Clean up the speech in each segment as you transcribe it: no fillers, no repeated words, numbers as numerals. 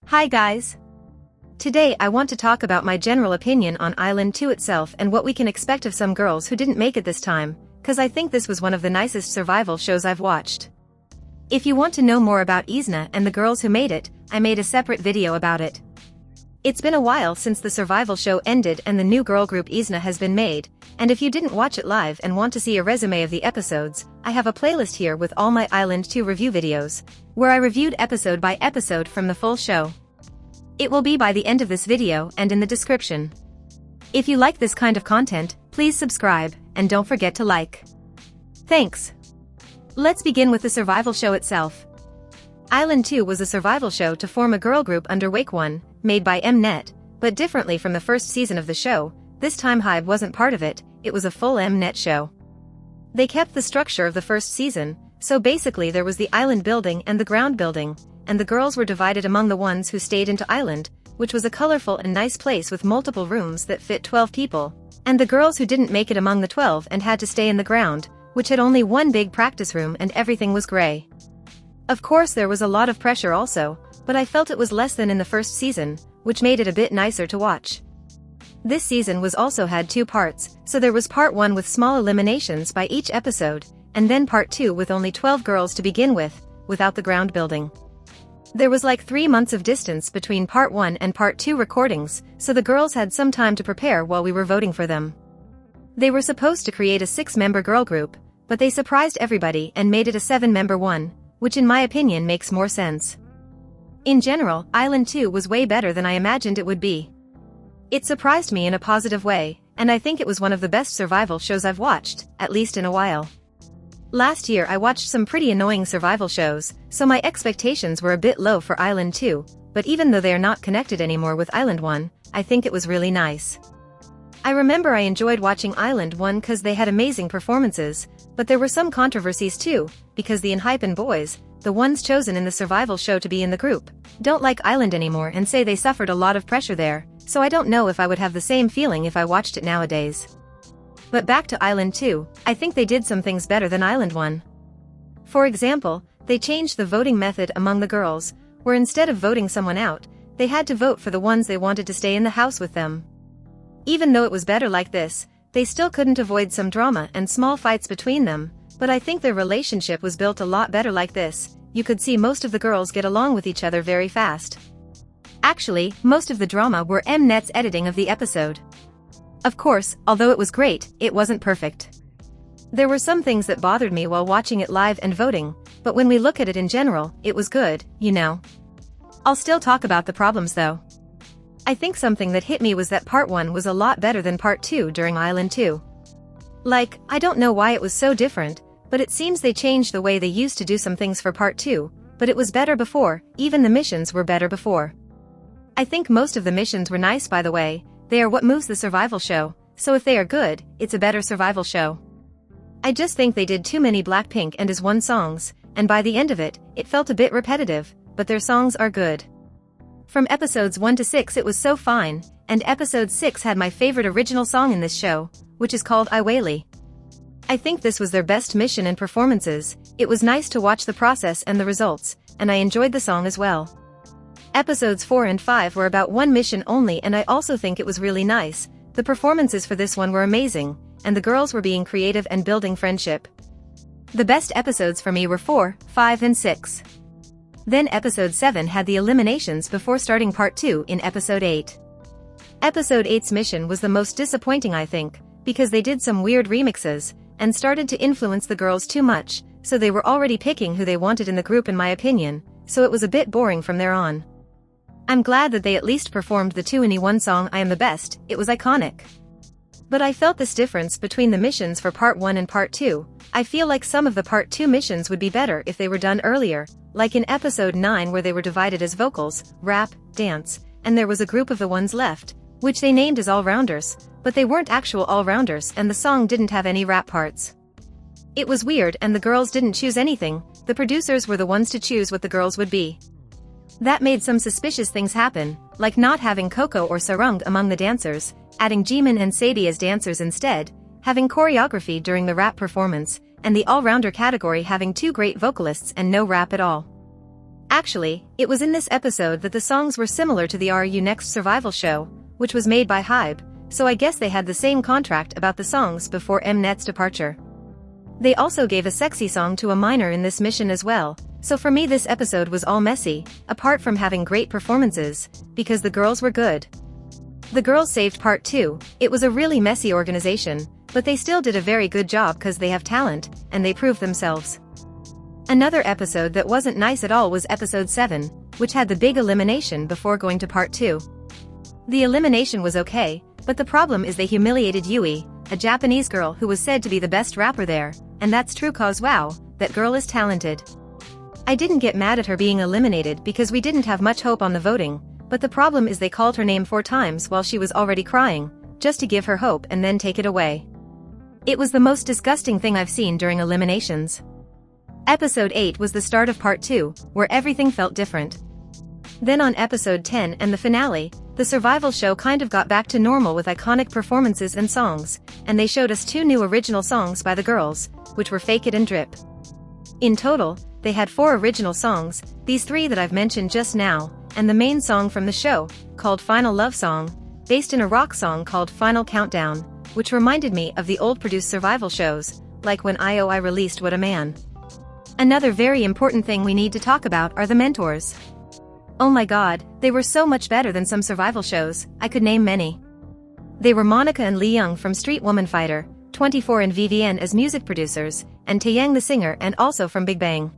Hi guys! Today I want to talk about my general opinion on Island 2 itself and what we can expect of some girls who didn't make it this time, cause I think this was one of the nicest survival shows I've watched. If you want to know more about IZNA and the girls who made it, I made a separate video about it. It's been a while since the survival show ended and the new girl group IZNA has been made, and if you didn't watch it live and want to see a resume of the episodes, I have a playlist here with all my Island 2 review videos, where I reviewed episode by episode from the full show. It will be by the end of this video and in the description. If you like this kind of content, please subscribe, and don't forget to like. Thanks! Let's begin with the survival show itself. Island 2 was a survival show to form a girl group under Wake 1, made by Mnet, but differently from the first season of the show, this time Hive wasn't part of it, it was a full Mnet show. They kept the structure of the first season, so basically there was the island building and the ground building, and the girls were divided among the ones who stayed into Island, which was a colorful and nice place with multiple rooms that fit 12 people, and the girls who didn't make it among the 12 and had to stay in the ground, which had only one big practice room and everything was gray. Of course there was a lot of pressure also, but I felt it was less than in the first season, which made it a bit nicer to watch. This season was also had 2 parts, so there was part 1 with small eliminations by each episode, and then part 2 with only 12 girls to begin with, without the ground building. There was like 3 months of distance between part 1 and part 2 recordings, so the girls had some time to prepare while we were voting for them. They were supposed to create a 6-member girl group, but they surprised everybody and made it a 7-member one, which in my opinion makes more sense. In general, Island 2 was way better than I imagined it would be. It surprised me in a positive way, and I think it was one of the best survival shows I've watched, at least in a while. Last year I watched some pretty annoying survival shows, so my expectations were a bit low for Island 2, but even though they are not connected anymore with Island 1, I think it was really nice. I remember I enjoyed watching Island 1 cause they had amazing performances, but there were some controversies too, because the Unhypen boys, the ones chosen in the survival show to be in the group, don't like Island anymore and say they suffered a lot of pressure there, so I don't know if I would have the same feeling if I watched it nowadays. But back to Island 2, I think they did some things better than Island 1. For example, they changed the voting method among the girls, where instead of voting someone out, they had to vote for the ones they wanted to stay in the house with them. Even though it was better like this, they still couldn't avoid some drama and small fights between them, but I think their relationship was built a lot better like this. You could see most of the girls get along with each other very fast. Actually, most of the drama were Mnet's editing of the episode. Of course, although it was great, it wasn't perfect. There were some things that bothered me while watching it live and voting, but when we look at it in general, it was good, you know. I'll still talk about the problems though. I think something that hit me was that part 1 was a lot better than part 2 during Island 2. Like, I don't know why it was so different, but it seems they changed the way they used to do some things for part 2, but it was better before, even the missions were better before. I think most of the missions were nice by the way, they are what moves the survival show, so if they are good, it's a better survival show. I just think they did too many Blackpink and IZ*ONE songs, and by the end of it, it felt a bit repetitive, but their songs are good. From episodes 1 to 6 it was so fine, and episode 6 had my favorite original song in this show, which is called I Whaley. I think this was their best mission and performances, it was nice to watch the process and the results, and I enjoyed the song as well. Episodes 4 and 5 were about one mission only and I also think it was really nice, the performances for this one were amazing, and the girls were being creative and building friendship. The best episodes for me were 4, 5 and 6. Then episode 7 had the eliminations before starting part 2 in episode 8. Episode 8's mission was the most disappointing I think, because they did some weird remixes, and started to influence the girls too much, so they were already picking who they wanted in the group in my opinion, so it was a bit boring from there on. I'm glad that they at least performed the 2-in-1 song I Am the Best, it was iconic. But I felt this difference between the missions for part 1 and part 2, I feel like some of the part 2 missions would be better if they were done earlier, like in episode 9 where they were divided as vocals, rap, dance, and there was a group of the ones left, which they named as all-rounders, but they weren't actual all-rounders and the song didn't have any rap parts. It was weird and the girls didn't choose anything, the producers were the ones to choose what the girls would be. That made some suspicious things happen, like not having Coco or Sarung among the dancers, adding Jimin and Sadie as dancers instead, having choreography during the rap performance, and the all-rounder category having 2 great vocalists and no rap at all. Actually, it was in this episode that the songs were similar to the RU Next survival show, which was made by Hybe, so I guess they had the same contract about the songs before Mnet's departure. They also gave a sexy song to a minor in this mission as well, so for me this episode was all messy, apart from having great performances, because the girls were good. The girls saved part 2, it was a really messy organization, but they still did a very good job cause they have talent, and they proved themselves. Another episode that wasn't nice at all was episode 7, which had the big elimination before going to part 2. The elimination was okay, but the problem is they humiliated Yui, a Japanese girl who was said to be the best rapper there, and that's true cause wow, that girl is talented. I didn't get mad at her being eliminated because we didn't have much hope on the voting, but the problem is they called her name 4 times while she was already crying, just to give her hope and then take it away. It was the most disgusting thing I've seen during eliminations. Episode 8 was the start of part 2, where everything felt different. Then on episode 10 and the finale, the survival show kind of got back to normal with iconic performances and songs, and they showed us 2 new original songs by the girls, which were Fake It and Drip. In total, they had 4 original songs, these 3 that I've mentioned just now, and the main song from the show, called Final Love Song, based in a rock song called Final Countdown, which reminded me of the old produced survival shows, like when IOI released What a Man. Another very important thing we need to talk about are the mentors. Oh my god, they were so much better than some survival shows, I could name many. They were Monica and Lee Young from Street Woman Fighter, 24 and Vivienne as music producers, and Taeyang the singer and also from Big Bang.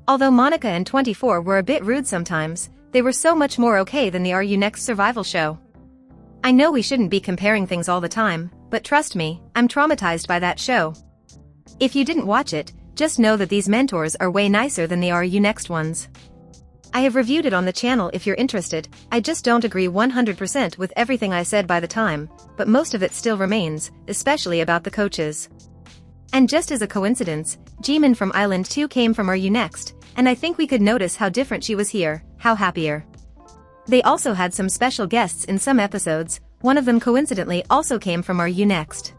Although Monica and 24 were a bit rude sometimes, they were so much more okay than the RU Next survival show. I know we shouldn't be comparing things all the time, but trust me, I'm traumatized by that show. If you didn't watch it, just know that these mentors are way nicer than the RU Next ones. I have reviewed it on the channel if you're interested, I just don't agree 100% with everything I said by the time, but most of it still remains, especially about the coaches. And just as a coincidence, Jimin from ILAND2 came from RU Next, and I think we could notice how different she was here, how happier. They also had some special guests in some episodes, one of them coincidentally also came from RU Next.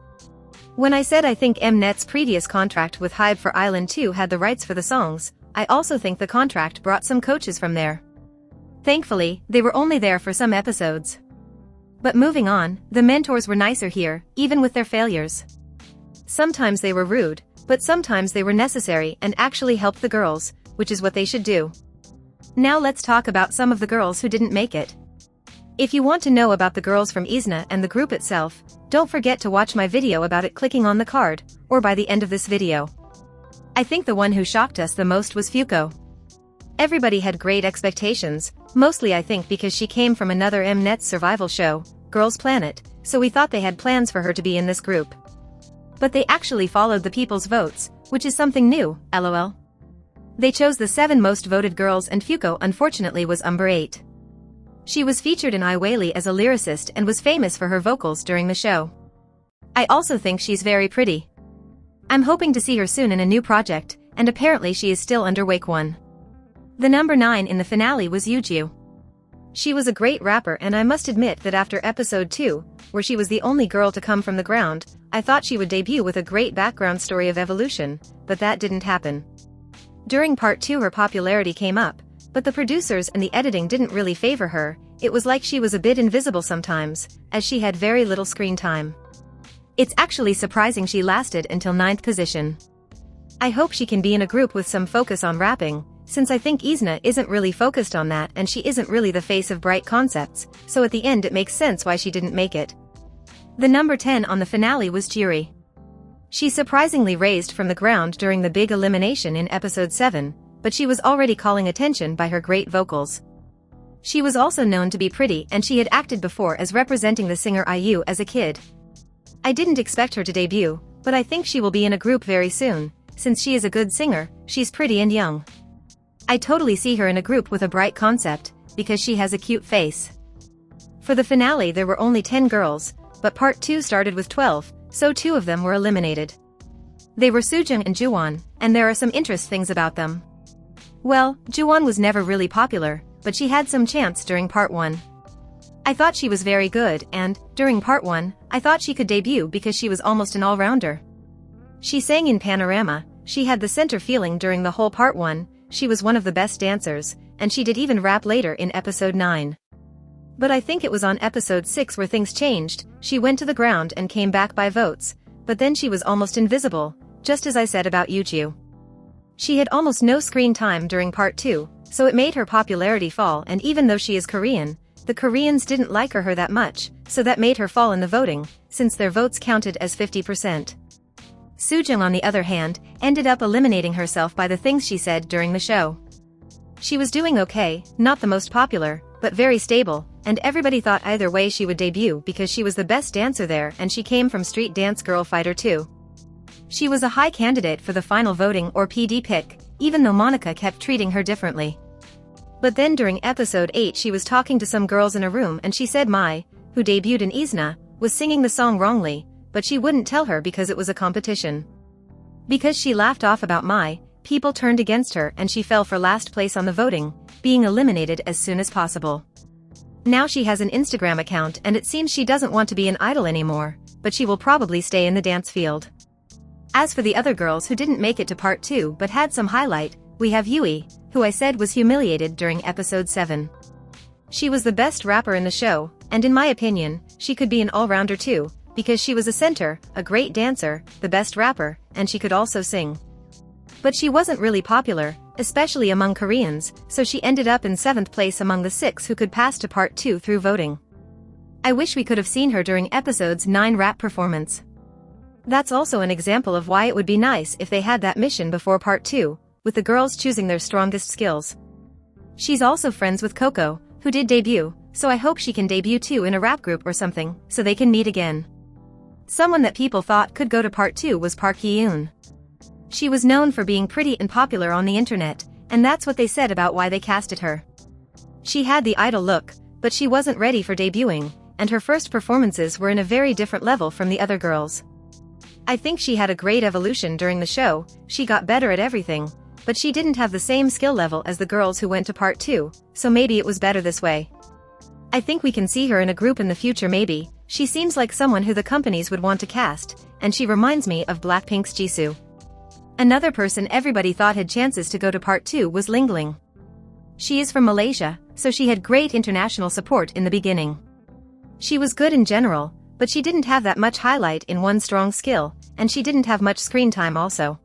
When I said I think Mnet's previous contract with Hybe for ILAND2 had the rights for the songs, I also think the contract brought some coaches from there. Thankfully, they were only there for some episodes. But moving on, the mentors were nicer here, even with their failures. Sometimes they were rude, but sometimes they were necessary and actually helped the girls, which is what they should do. Now let's talk about some of the girls who didn't make it. If you want to know about the girls from IZNA and the group itself, don't forget to watch my video about it clicking on the card, or by the end of this video. I think the one who shocked us the most was Fuko. Everybody had great expectations, mostly I think because she came from another Mnet survival show, Girls Planet, so we thought they had plans for her to be in this group. But they actually followed the people's votes, which is something new, lol. They chose the 7 most voted girls and Fuko unfortunately was number 8. She was featured in IWaylee as a lyricist and was famous for her vocals during the show. I also think she's very pretty. I'm hoping to see her soon in a new project, and apparently she is still under Wake 1. The number 9 in the finale was Yuju. She was a great rapper and I must admit that after episode 2, where she was the only girl to come from the ground, I thought she would debut with a great background story of evolution, but that didn't happen. During part 2 her popularity came up, but the producers and the editing didn't really favor her, it was like she was a bit invisible sometimes, as she had very little screen time. It's actually surprising she lasted until 9th position. I hope she can be in a group with some focus on rapping, since I think IZNA isn't really focused on that and she isn't really the face of bright concepts, so at the end it makes sense why she didn't make it. The number 10 on the finale was Juri. She surprisingly raised from the ground during the big elimination in episode 7, but she was already calling attention by her great vocals. She was also known to be pretty and she had acted before as representing the singer IU as a kid. I didn't expect her to debut, but I think she will be in a group very soon, since she is a good singer, she's pretty and young. I totally see her in a group with a bright concept, because she has a cute face. For the finale there were only 10 girls, but part 2 started with 12, so 2 of them were eliminated. They were Sujung and Juwon, and there are some interesting things about them. Well, Juwon was never really popular, but she had some chance during part 1. I thought she was very good and, during part 1, I thought she could debut because she was almost an all-rounder. She sang in Panorama, she had the center feeling during the whole part 1, she was one of the best dancers, and she did even rap later in episode 9. But I think it was on episode 6 where things changed. She went to the ground and came back by votes, but then she was almost invisible, just as I said about Yuchu. She had almost no screen time during part 2, so it made her popularity fall, and even though she is Korean, the Koreans didn't like her that much, so that made her fall in the voting, since their votes counted as 50%. Sujung, on the other hand, ended up eliminating herself by the things she said during the show. She was doing okay, not the most popular, but very stable, and everybody thought either way she would debut because she was the best dancer there and she came from Street Dance Girl Fighter 2. She was a high candidate for the final voting or PD pick, even though Monica kept treating her differently. But then during episode 8 she was talking to some girls in a room and she said Mai, who debuted in IZNA, was singing the song wrongly, but she wouldn't tell her because it was a competition. Because she laughed off about Mai, people turned against her and she fell for last place on the voting, being eliminated as soon as possible. Now she has an Instagram account and it seems she doesn't want to be an idol anymore, but she will probably stay in the dance field. As for the other girls who didn't make it to part 2 but had some highlight, we have Yui, who I said was humiliated during episode 7. She was the best rapper in the show, and in my opinion, she could be an all-rounder too, because she was a center, a great dancer, the best rapper, and she could also sing. But she wasn't really popular, especially among Koreans, so she ended up in 7th place among the 6 who could pass to part 2 through voting. I wish we could have seen her during episode's 9 rap performance. That's also an example of why it would be nice if they had that mission before part 2, with the girls choosing their strongest skills. She's also friends with Coco, who did debut, so I hope she can debut too in a rap group or something, so they can meet again. Someone that people thought could go to part 2 was Park Hee-eun. She was known for being pretty and popular on the internet, and that's what they said about why they casted her. She had the idol look, but she wasn't ready for debuting, and her first performances were in a very different level from the other girls. I think she had a great evolution during the show, she got better at everything, but she didn't have the same skill level as the girls who went to part 2, so maybe it was better this way. I think we can see her in a group in the future maybe. She seems like someone who the companies would want to cast, and she reminds me of Blackpink's Jisoo. Another person everybody thought had chances to go to part 2 was Lingling. She is from Malaysia, so she had great international support in the beginning. She was good in general, but she didn't have that much highlight in one strong skill, and she didn't have much screen time also.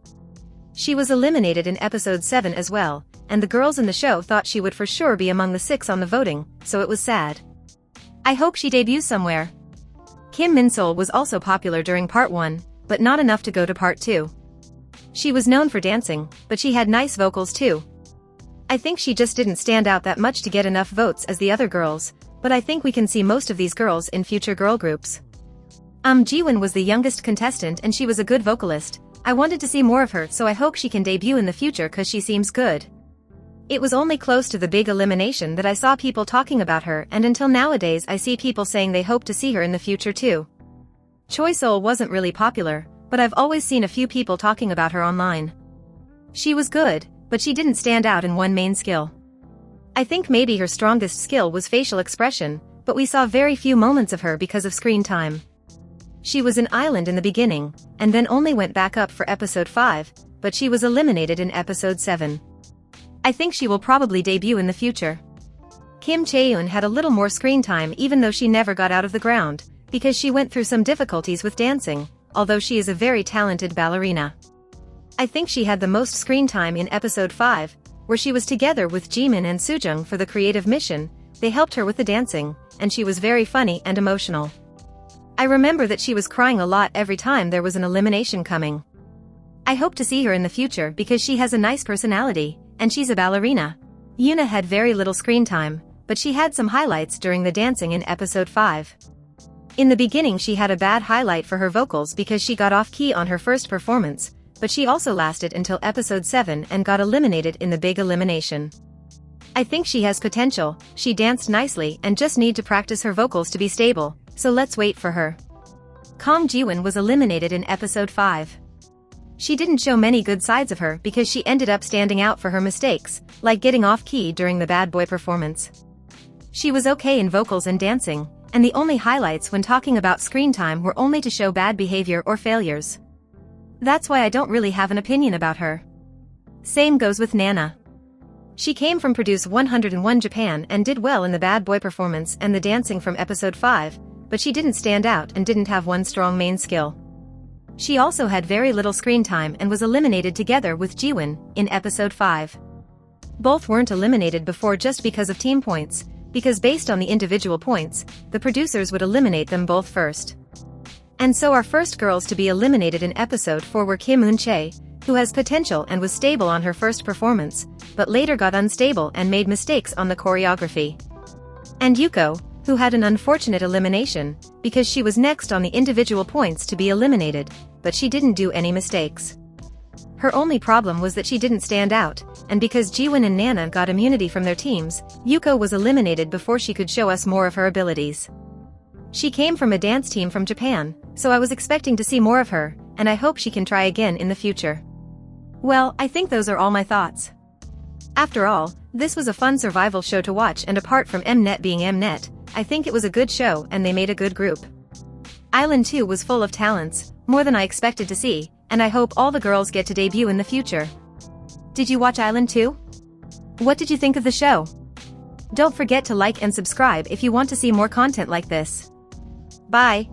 She was eliminated in episode 7 as well, and the girls in the show thought she would for sure be among the 6 on the voting, so it was sad. I hope she debuts somewhere. Kim Min-sol was also popular during part 1, but not enough to go to part 2. She was known for dancing, but she had nice vocals too. I think she just didn't stand out that much to get enough votes as the other girls, but I think we can see most of these girls in future girl groups. Jiwon was the youngest contestant and she was a good vocalist. I wanted to see more of her, so I hope she can debut in the future cause she seems good. It was only close to the big elimination that I saw people talking about her, and until nowadays I see people saying they hope to see her in the future too. Choi Sol wasn't really popular, but I've always seen a few people talking about her online. She was good, but she didn't stand out in one main skill. I think maybe her strongest skill was facial expression, but we saw very few moments of her because of screen time. She was in Island in the beginning, and then only went back up for episode 5, but she was eliminated in episode 7. I think she will probably debut in the future. Kim Chae-eun had a little more screen time even though she never got out of the ground, because she went through some difficulties with dancing, although she is a very talented ballerina. I think she had the most screen time in episode 5, where she was together with Jimin and Sujung for the creative mission. They helped her with the dancing, and she was very funny and emotional. I remember that she was crying a lot every time there was an elimination coming. I hope to see her in the future because she has a nice personality, and she's a ballerina. Yuna had very little screen time, but she had some highlights during the dancing in episode 5. In the beginning she had a bad highlight for her vocals because she got off key on her first performance, but she also lasted until episode 7 and got eliminated in the big elimination. I think she has potential, she danced nicely and just need to practice her vocals to be stable, so let's wait for her. Kang Jiwon was eliminated in episode 5. She didn't show many good sides of her because she ended up standing out for her mistakes, like getting off key during the bad boy performance. She was okay in vocals and dancing, and the only highlights when talking about screen time were only to show bad behavior or failures. That's why I don't really have an opinion about her. Same goes with Nana. She came from Produce 101 Japan and did well in the bad boy performance and the dancing from episode 5, but she didn't stand out and didn't have one strong main skill. She also had very little screen time and was eliminated together with Jiwon in episode 5. Both weren't eliminated before just because of team points, because based on the individual points, the producers would eliminate them both first. And so our first girls to be eliminated in episode 4 were Kim Eun-chae, who has potential and was stable on her first performance, but later got unstable and made mistakes on the choreography. And Yuko, who had an unfortunate elimination, because she was next on the individual points to be eliminated, but she didn't do any mistakes. Her only problem was that she didn't stand out, and because Jiwon and Nana got immunity from their teams, Yuko was eliminated before she could show us more of her abilities. She came from a dance team from Japan, so I was expecting to see more of her, and I hope she can try again in the future. Well, I think those are all my thoughts. After all, this was a fun survival show to watch, and apart from Mnet being Mnet, I think it was a good show and they made a good group. Island 2 was full of talents, more than I expected to see, and I hope all the girls get to debut in the future. Did you watch Island 2? What did you think of the show? Don't forget to like and subscribe if you want to see more content like this. Bye!